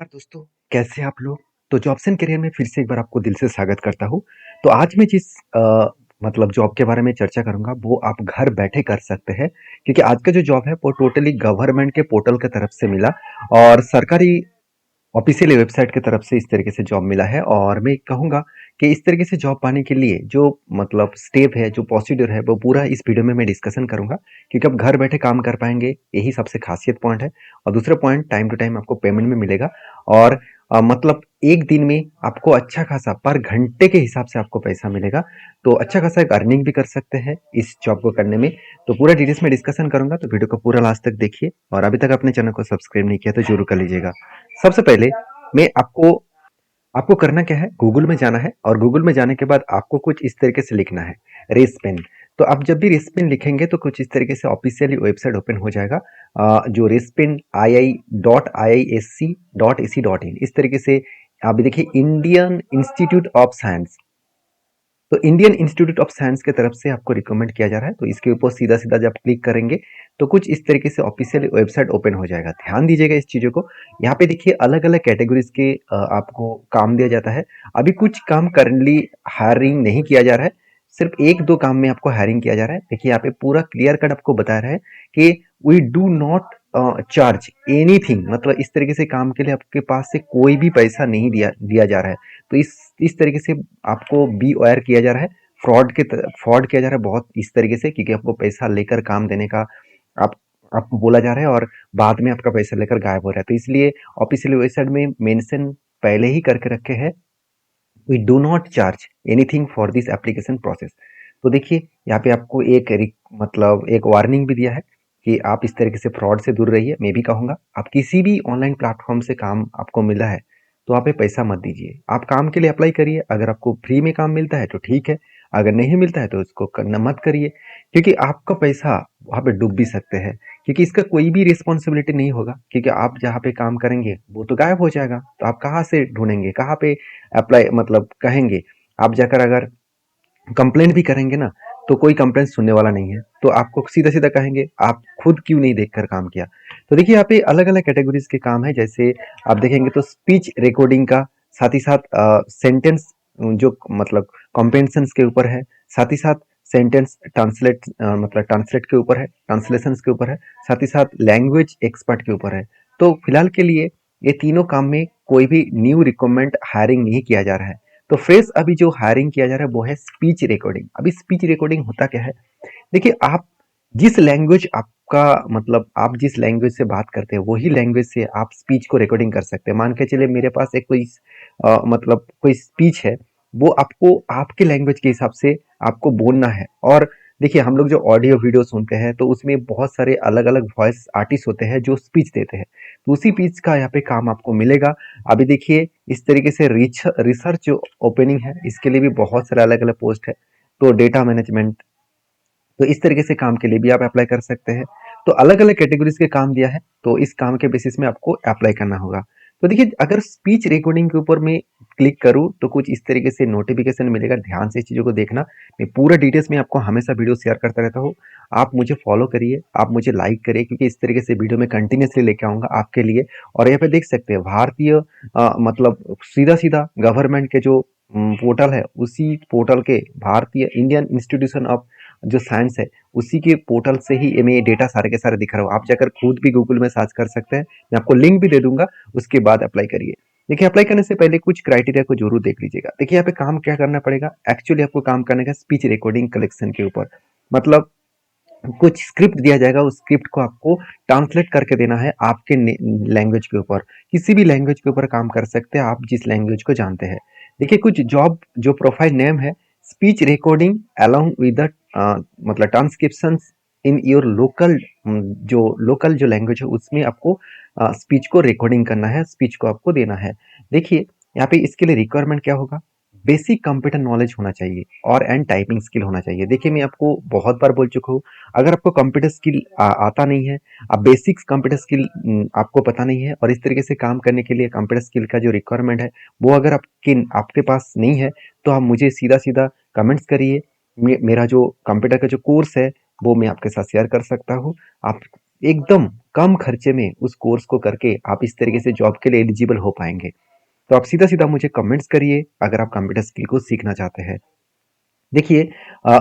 नमस्कार दोस्तों, कैसे हैं आप लोग? तो जॉब्स एंड करियर में फिर से एक बार आपको दिल से स्वागत करता हूँ। तो आज मैं जिस मतलब जॉब के बारे में चर्चा करूँगा वो आप घर बैठे कर सकते हैं, क्योंकि आज का जो जॉब है वो टोटली गवर्नमेंट के पोर्टल की तरफ से मिला और सरकारी ऑफिशियल वेबसाइट की तरफ से इस तरीके से जॉब मिला है। और मैं कहूँगा कि इस तरीके से जॉब पाने के लिए जो मतलब स्टेप है, जो प्रोसीड्यूर है, वो पूरा इस वीडियो में मैं डिस्कशन करूँगा, क्योंकि आप घर बैठे काम कर पाएंगे, यही सबसे खासियत पॉइंट है। और दूसरा पॉइंट, टाइम टू टाइम आपको पेमेंट में मिलेगा। और मतलब एक दिन में आपको अच्छा खासा पर घंटे के हिसाब से आपको पैसा मिलेगा। तो अच्छा खासा एक अर्निंग भी कर सकते हैं इस जॉब को करने में। तो पूरा डिटेल्स में डिस्कशन करूंगा, तो वीडियो को पूरा लास्ट तक देखिए। और अभी तक अपने चैनल को सब्सक्राइब नहीं किया तो जरूर कर लीजिएगा। सबसे पहले मैं आपको आपको करना क्या है, गूगल में जाना है और गूगल में जाने के बाद आपको कुछ इस तरीके से लिखना है, रेसपेन। तो आप जब भी रेसपेन लिखेंगे तो कुछ इस तरीके से ऑफिशियली वेबसाइट ओपन हो जाएगा, जो रेसपेन ii.iisc.ac.in इस तरीके से। आप देखिए इंडियन इंस्टीट्यूट ऑफ साइंस, तो इंडियन इंस्टीट्यूट ऑफ साइंस की तरफ से आपको रिकमेंड किया जा रहा है। तो इसके ऊपर सीधा सीधा जब क्लिक करेंगे तो कुछ इस तरीके से ऑफिशियल वेबसाइट ओपन हो जाएगा। ध्यान दीजिएगा इस चीज़ों को। यहाँ पे देखिए अलग अलग कैटेगरीज के आपको काम दिया जाता है। अभी कुछ काम करंटली हायरिंग नहीं किया जा रहा है, सिर्फ एक दो काम में आपको हायरिंग किया जा रहा है। देखिए यहाँ पे पूरा क्लियर कट आपको बता रहा है कि we do not charge anything, मतलब इस तरीके से काम के लिए आपके पास से कोई भी पैसा नहीं दिया दिया जा रहा है। तो इस तरीके से आपको बी अवेयर किया जा रहा है। फ्रॉड किया जा रहा है बहुत इस तरीके से, क्योंकि आपको पैसा लेकर काम देने का आप आपको बोला जा रहा है और बाद में आपका पैसा लेकर गायब हो रहा है। तो इसलिए ऑफिशियल वेबसाइट में मेंशन पहले ही करके रखे हैं, we do not charge anything for this application process. तो देखिए यहाँ पे आपको मतलब एक वार्निंग भी दिया है कि आप इस तरीके से फ्रॉड से दूर रहिए। मैं भी कहूँगा आप किसी भी ऑनलाइन प्लेटफॉर्म से काम आपको मिला है तो आप पे पैसा मत दीजिए, आप काम के लिए अप्लाई करिए। अगर आपको फ्री में काम मिलता है तो ठीक है, अगर नहीं मिलता है तो उसको करना मत करिए, क्योंकि आपका पैसा वहाँ पे डूब भी सकते हैं। क्योंकि इसका कोई भी रिस्पॉन्सिबिलिटी नहीं होगा, क्योंकि आप जहाँ पे काम करेंगे वो तो गायब हो जाएगा। तो आप कहाँ से ढूंढेंगे, कहाँ पे अप्लाई मतलब कहेंगे? आप जाकर अगर कंप्लेंट भी करेंगे ना तो कोई कंप्लेंट सुनने वाला नहीं है। तो आपको सीधा सीधा कहेंगे आप खुद क्यों नहीं देखकर काम किया। तो देखिए यहाँ पे अलग अलग कैटेगरीज के काम है। जैसे आप देखेंगे तो स्पीच रिकॉर्डिंग का, साथ ही साथ सेंटेंस जो मतलब कॉम्प्रेंशन के ऊपर है, साथ ही साथ सेंटेंस ट्रांसलेट मतलब ट्रांसलेट के ऊपर है, ट्रांसलेशन के ऊपर है, साथ ही साथ लैंग्वेज एक्सपर्ट के ऊपर है। तो फिलहाल के लिए ये तीनों काम में कोई भी न्यू रिक्रूटमेंट हायरिंग नहीं किया जा रहा है। तो फ्रेश अभी जो हायरिंग किया जा रहा है वो है स्पीच रिकॉर्डिंग। अभी स्पीच रिकॉर्डिंग होता क्या है, देखिए आप जिस लैंग्वेज आपका मतलब आप जिस लैंग्वेज से बात करते हैं वही लैंग्वेज से आप स्पीच को रिकॉर्डिंग कर सकते हैं। मान के चलिए मेरे पास एक कोई मतलब कोई स्पीच है, वो आपको आपके लैंग्वेज के हिसाब से आपको बोलना है। और देखिए हम लोग जो ऑडियो वीडियो सुनते हैं तो उसमें बहुत सारे अलग अलग वॉइस आर्टिस्ट होते हैं जो स्पीच देते हैं, तो उसी पीच का यहाँ पे काम आपको मिलेगा। अभी देखिए इस तरीके से रिसर्च जो ओपनिंग है इसके लिए भी बहुत सारे अलग अलग पोस्ट है। तो डेटा मैनेजमेंट, तो इस तरीके से काम के लिए भी आप अप्लाई कर सकते हैं। तो अलग अलग कैटेगरीज के काम दिया है, तो इस काम के बेसिस में आपको अप्लाई करना होगा। तो देखिए अगर स्पीच रिकॉर्डिंग के ऊपर मैं क्लिक करूं तो कुछ इस तरीके से नोटिफिकेशन मिलेगा। ध्यान से इस चीज़ों को देखना, मैं पूरा डिटेल्स में आपको हमेशा वीडियो शेयर करता रहता हूँ। आप मुझे फॉलो करिए, आप मुझे लाइक करिए, क्योंकि इस तरीके से वीडियो में कंटिन्यूसली लेके आऊँगा आपके लिए। और यहाँ पे देख सकते हैं भारतीय मतलब सीधा सीधा गवर्नमेंट के जो पोर्टल है, उसी पोर्टल के भारतीय इंडियन इंस्टीट्यूशन ऑफ जो साइंस है उसी के पोर्टल से ही मैं ये डेटा सारे के सारे दिखा रहा हूँ। आप जाकर खुद भी गूगल में सर्च कर सकते हैं, मैं आपको लिंक भी दे दूंगा, उसके बाद अप्लाई करिए। देखिए अप्लाई करने से पहले कुछ क्राइटेरिया को जरूर देख लीजिएगा। देखिए यहाँ पे काम क्या करना पड़ेगा, एक्चुअली आपको काम करने का स्पीच रिकॉर्डिंग कलेक्शन के ऊपर। मतलब कुछ स्क्रिप्ट दिया जाएगा, उस स्क्रिप्ट को आपको ट्रांसलेट करके देना है आपके लैंग्वेज के ऊपर। किसी भी लैंग्वेज के ऊपर काम कर सकते हैं आप जिस लैंग्वेज को जानते हैं। देखिए कुछ जॉब जो प्रोफाइल नेम है, speech recording along with the मतलब ट्रांसक्रिप्शन इन योर लोकल जो लैंग्वेज है उसमें आपको स्पीच को रिकॉर्डिंग करना है, स्पीच को आपको देना है। देखिए यहाँ पे इसके लिए रिक्वायरमेंट क्या होगा, बेसिक कंप्यूटर नॉलेज होना चाहिए और एंड टाइपिंग स्किल होना चाहिए। देखिए मैं आपको बहुत बार बोल चुका हूँ, अगर आपको कंप्यूटर स्किल आता नहीं है, आप बेसिक्स कंप्यूटर स्किल आपको पता नहीं है, और इस तरीके से काम करने के लिए कंप्यूटर स्किल का जो रिक्वायरमेंट है वो अगर आपके पास नहीं है, तो आप मुझे सीधा सीधा कमेंट्स करिए। मेरा जो कंप्यूटर का जो कोर्स है वो मैं आपके साथ शेयर कर सकता हूँ। आप एकदम कम खर्चे में उस कोर्स को करके आप इस तरीके से जॉब के लिए एलिजिबल हो पाएंगे। तो आप सीधा-सीधा मुझे कमेंट्स करिए अगर आप कंप्यूटर स्किल को सीखना चाहते हैं। देखिए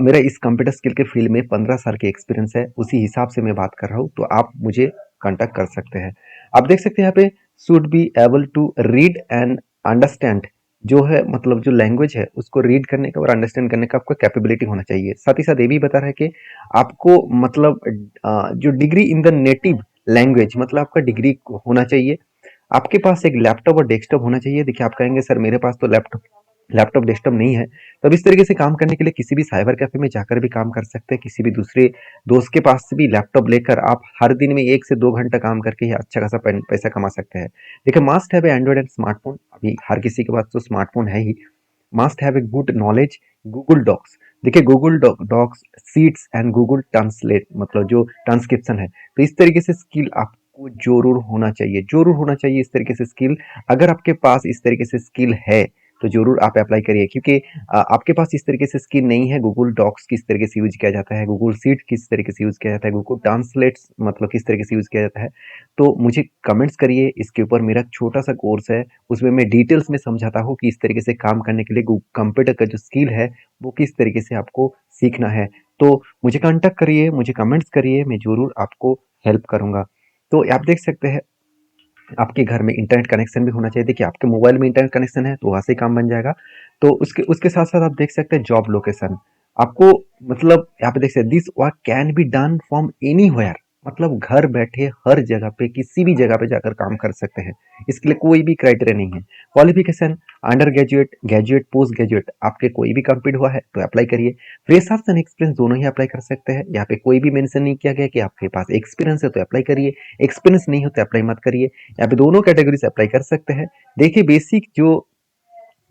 मेरा इस कंप्यूटर स्किल के फील्ड में 15 साल की एक्सपीरियंस है, उसी हिसाब से मैं बात कर रहा हूँ, तो आप मुझे कॉन्टैक्ट कर सकते हैं। आप देख सकते हैं यहाँ पे should be able to read and understand, जो है मतलब जो लैंग्वेज है उसको रीड करने का और अंडरस्टैंड करने का आपको कैपेबिलिटी होना चाहिए। साथ ही साथ ये भी बता रहा है कि आपको मतलब जो degree in the native language, मतलब आपका डिग्री होना चाहिए। आपके पास एक लैपटॉप और डेस्कटॉप होना चाहिए। देखिए आप कहेंगे सर मेरे पास तो लैपटॉप डेस्कटॉप नहीं है, तो अब इस तरीके से काम करने के लिए किसी भी साइबर कैफे में जाकर भी काम कर सकते हैं। किसी भी दूसरे दोस्त के पास से भी लैपटॉप लेकर आप हर दिन में 1 से 2 घंटा काम करके ही अच्छा खासा पैसा कमा सकते हैं। देखिए must have Android and smartphone, अभी हर किसी के पास तो स्मार्टफोन है ही। Must have a good knowledge Google Docs. देखिए Google Docs, sheets and Google Translate, मतलब जो ट्रांसक्रिप्शन है, तो इस तरीके से स्किल आपको जरूर होना चाहिए, जरूर होना चाहिए इस तरीके से स्किल। अगर आपके पास इस तरीके से स्किल है तो जरूर आप अप्लाई करिए, क्योंकि आपके पास इस तरीके से स्किल नहीं है। गूगल डॉक्स किस तरीके से यूज किया जाता है, गूगल सीट किस तरीके से यूज किया जाता है, गूगल ट्रांसलेट्स मतलब किस तरीके से यूज किया जाता है, तो मुझे कमेंट्स करिए। इसके ऊपर मेरा छोटा सा कोर्स है, उसमें मैं डिटेल्स में समझाता हूँ कि इस तरीके से काम करने के लिए कंप्यूटर का जो स्किल है वो किस तरीके से आपको सीखना है। तो मुझे कांटेक्ट करिए, मुझे कमेंट्स करिए, मैं जरूर आपको हेल्प करूंगा। तो आप देख सकते हैं आपके घर में इंटरनेट कनेक्शन भी होना चाहिए। देखिए आपके मोबाइल में इंटरनेट कनेक्शन है तो वहां से काम बन जाएगा। तो उसके उसके साथ साथ आप देख सकते हैं जॉब लोकेशन आपको, मतलब यहाँ पे देख सकते this work can be done from any, मतलब घर बैठे हर जगह पे किसी भी जगह पे जाकर काम कर सकते हैं। इसके लिए कोई भी क्राइटेरिया नहीं है। Qualification under graduate, graduate, post graduate, आपके कोई भी कंप्लीट हुआ है तो अप्लाई करिए। फ्रेशर्स एंड एक्सपीरियंस दोनों ही अप्लाई कर सकते हैं। यहाँ पे कोई भी मेंशन नहीं किया गया कि आपके पास एक्सपीरियंस है तो अप्लाई करिए, एक्सपीरियंस नहीं हो तो अप्लाई मत करिए। यहाँ पे दोनों कैटेगरी से अप्लाई कर सकते हैं। देखिए बेसिक जो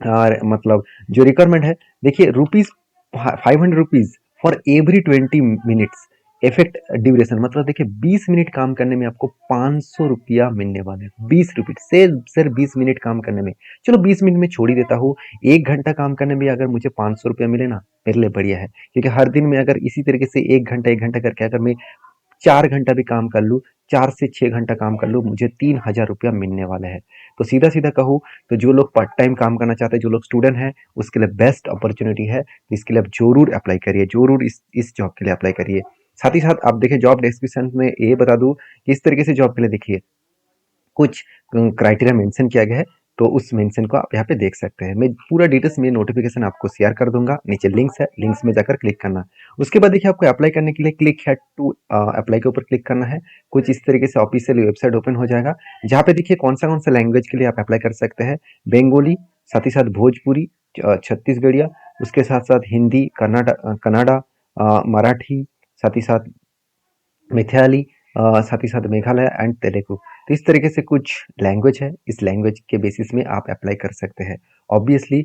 मतलब जो रिक्वायरमेंट है, देखिए rupees 500 rupees for every 20 minutes effect duration, मतलब देखिए 20 मिनट काम करने में आपको 500 रुपया मिलने वाले हैं। 20 रुपये से सिर्फ 20 मिनट काम करने में। चलो 20 मिनट में छोड़ ही देता हूँ, 1 घंटा काम करने में अगर मुझे 500 रुपया मिले ना, मेरे लिए बढ़िया है। क्योंकि हर दिन में अगर इसी तरीके से 1 घंटा करके अगर मैं 4 घंटा भी काम कर लूँ, 4 से 6 घंटा काम कर लूँ, मुझे 3,000 रुपया मिलने वाले हैं। तो सीधा सीधा कहूँ तो जो लोग पार्ट टाइम काम करना चाहते हैं, जो लोग स्टूडेंट हैं, उसके लिए बेस्ट अपॉर्चुनिटी है। तो इसके लिए आप जरूर अप्लाई करिए, जरूर इस जॉब के लिए अप्लाई करिए। साथ ही साथ आप देखिए जॉब डिस्क्रिप्शन में ये बता दूं कि इस तरीके से जॉब के लिए देखिए कुछ क्राइटेरिया मेंशन किया गया है, तो उस मेंशन को आप यहाँ पे देख सकते हैं। मैं पूरा डिटेल्स में नोटिफिकेशन आपको शेयर कर दूंगा, नीचे लिंक्स है, लिंक्स में जाकर क्लिक करना। उसके बाद देखिए आपको अप्लाई करने के लिए क्लिक है टू अप्लाई के ऊपर क्लिक करना है। कुछ इस तरीके से ऑफिशियल वेबसाइट ओपन हो जाएगा, जहाँ पे देखिए कौन सा लैंग्वेज के लिए आप अप्लाई कर सकते हैं। बंगाली, साथ ही साथ भोजपुरी, छत्तीसगढ़िया, उसके साथ साथ हिंदी, कन्नाडा, मराठी, साथ ही साथ मैथिली, साथ ही साथ मेघालय एंड तेलुगु। तो इस तरीके से कुछ लैंग्वेज है, इस लैंग्वेज के बेसिस में आप अप्लाई कर सकते हैं। ऑब्वियसली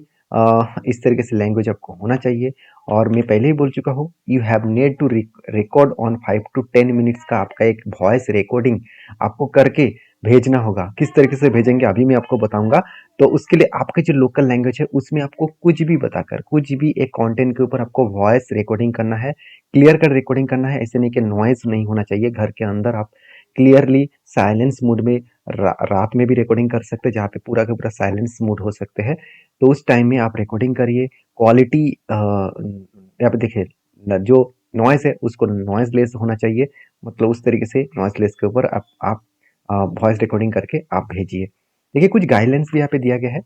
इस तरीके से लैंग्वेज आपको होना चाहिए। और मैं पहले ही बोल चुका हूँ, you have need to record on 5 to 10 minutes का आपका एक वॉइस रिकॉर्डिंग आपको करके भेजना होगा। किस तरीके से भेजेंगे अभी मैं आपको बताऊंगा। तो उसके लिए आपके जो लोकल लैंग्वेज है उसमें आपको कुछ भी बताकर, कुछ भी एक कंटेंट के ऊपर आपको वॉइस रिकॉर्डिंग करना है, क्लियर कर रिकॉर्डिंग करना है। ऐसे नहीं कि नॉइज नहीं होना चाहिए। घर के अंदर आप क्लियरली साइलेंस मोड में रात में भी रिकॉर्डिंग कर सकते हैं, जहाँ पे पूरा का पूरा साइलेंस मोड हो सकते हैं। तो उस टाइम में आप रिकॉर्डिंग करिए। क्वालिटी यहाँ पे देखिए जो नॉइज है उसको नॉइज लेस होना चाहिए, मतलब उस तरीके से नॉइज लेस के ऊपर आप वॉइस रिकॉर्डिंग करके आप भेजिए। देखिए कुछ गाइडलाइंस भी यहाँ पे दिया गया है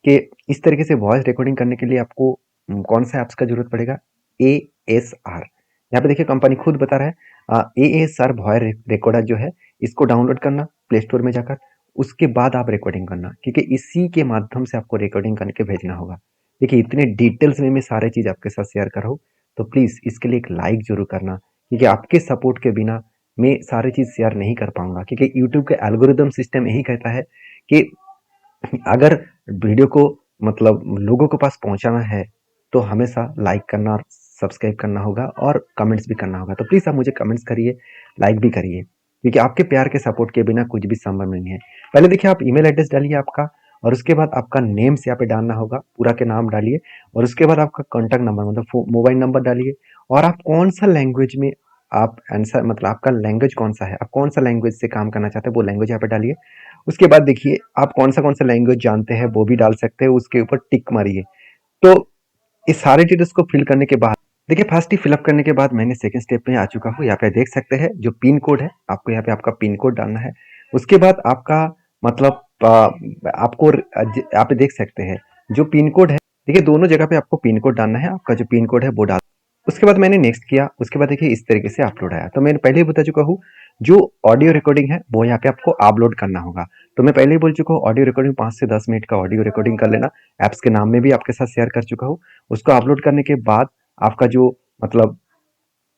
कि इस तरीके से वॉइस रिकॉर्डिंग करने के लिए आपको कौन सा ऐप्स का जरूरत पड़ेगा। ASR, यहाँ पे देखिए कंपनी खुद बता रहा है ASR वॉइस रिकॉर्डर जो है, इसको डाउनलोड करना प्ले स्टोर में जाकर, उसके बाद आप रिकॉर्डिंग करना, क्योंकि इसी के माध्यम से आपको रिकॉर्डिंग करके भेजना होगा। देखिए इतने डिटेल्स में मैं सारे चीज आपके साथ शेयर कर रहा हूँ, तो प्लीज इसके लिए एक लाइक जरूर करना, क्योंकि आपके सपोर्ट के बिना मैं सारी चीज शेयर नहीं कर पाऊंगा। क्योंकि यूट्यूब के एल्गोरिदम सिस्टम यही कहता है कि अगर वीडियो को मतलब लोगों के पास पहुंचाना है तो हमेशा लाइक करना और सब्सक्राइब करना होगा और कमेंट्स भी करना होगा। तो प्लीज़ आप मुझे कमेंट्स करिए, लाइक भी करिए, क्योंकि आपके प्यार के सपोर्ट के बिना कुछ भी संभव नहीं है। पहले देखिए आप ईमेल एड्रेस डालिए आपका, और उसके बाद आपका नेम्स यहाँ पे डालना होगा, पूरा के नाम डालिए, और उसके बाद आपका कॉन्टैक्ट नंबर मतलब मोबाइल नंबर डालिए, और आप कौन सा लैंग्वेज में आप आंसर मतलब आपका लैंग्वेज कौन सा है, आप कौन सा लैंग्वेज से काम करना चाहते हैं वो लैंग्वेज यहाँ पे डालिए। उसके बाद देखिए आप कौन सा लैंग्वेज जानते हैं वो भी डाल सकते हैं, उसके ऊपर टिक मारिए। तो इस सारे डिटेल्स को फिल करने के बाद देखिए फर्स्ट ही फिलअप करने के बाद मैंने सेकंड स्टेप पे आ चुका हूँ। यहाँ पे देख सकते हैं जो पिन कोड है, आपको यहाँ पे आपका पिन कोड डालना है। उसके बाद आपका मतलब आपको यहाँ पे देख सकते हैं जो पिन कोड है, देखिए दोनों जगह पे आपको पिन कोड डालना है। आपका जो पिन कोड है वो डाल, उसके बाद मैंने नेक्स्ट किया। उसके बाद देखिए इस तरीके से अपलोड आया। तो मैंने पहले ही बता चुका हूँ जो ऑडियो रिकॉर्डिंग है वो यहाँ पे आपको अपलोड करना होगा। तो मैं पहले ही बोल चुका हूँ ऑडियो रिकॉर्डिंग 5 से 10 मिनट का ऑडियो रिकॉर्डिंग कर लेना। ऐप्स के नाम में भी आपके साथ शेयर कर चुका हूँ। उसको अपलोड करने के बाद आपका जो मतलब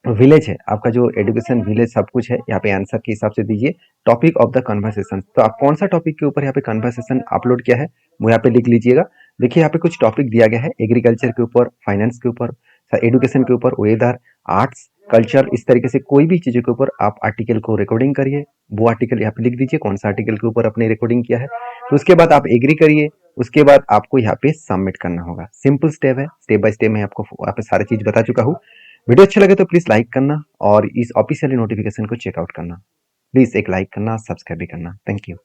विलेज है, आपका जो एजुकेशन विलेज सब कुछ है, यहाँ पे आंसर के हिसाब से दीजिए टॉपिक ऑफ द कन्वर्सेशन। तो आप कौन सा टॉपिक के ऊपर यहाँ पे कन्वर्सेशन अपलोड किया है वो यहाँ पे लिख लीजिएगा। देखिए यहाँ पे कुछ टॉपिक दिया गया है, एग्रीकल्चर के ऊपर, फाइनेंस के ऊपर, एजुकेशन के ऊपर, वेदर, आर्ट्स, कल्चर, इस तरीके से कोई भी चीज़ों के ऊपर आप आर्टिकल को रिकॉर्डिंग करिए। वो आर्टिकल यहाँ पे लिख दीजिए कौन सा आर्टिकल के ऊपर आपने रिकॉर्डिंग किया है। तो उसके बाद आप एग्री करिए। उसके बाद आपको यहाँ पे सबमिट करना होगा। सिंपल स्टेप है, स्टेप बाय स्टेप मैं आपको यहाँ पे सारी चीज बता चुका हूँ। वीडियो अच्छा लगे तो प्लीज लाइक करना और इस ऑफिशियली नोटिफिकेशन को चेकआउट करना। प्लीज एक लाइक करना, सब्सक्राइब भी करना। Thank you.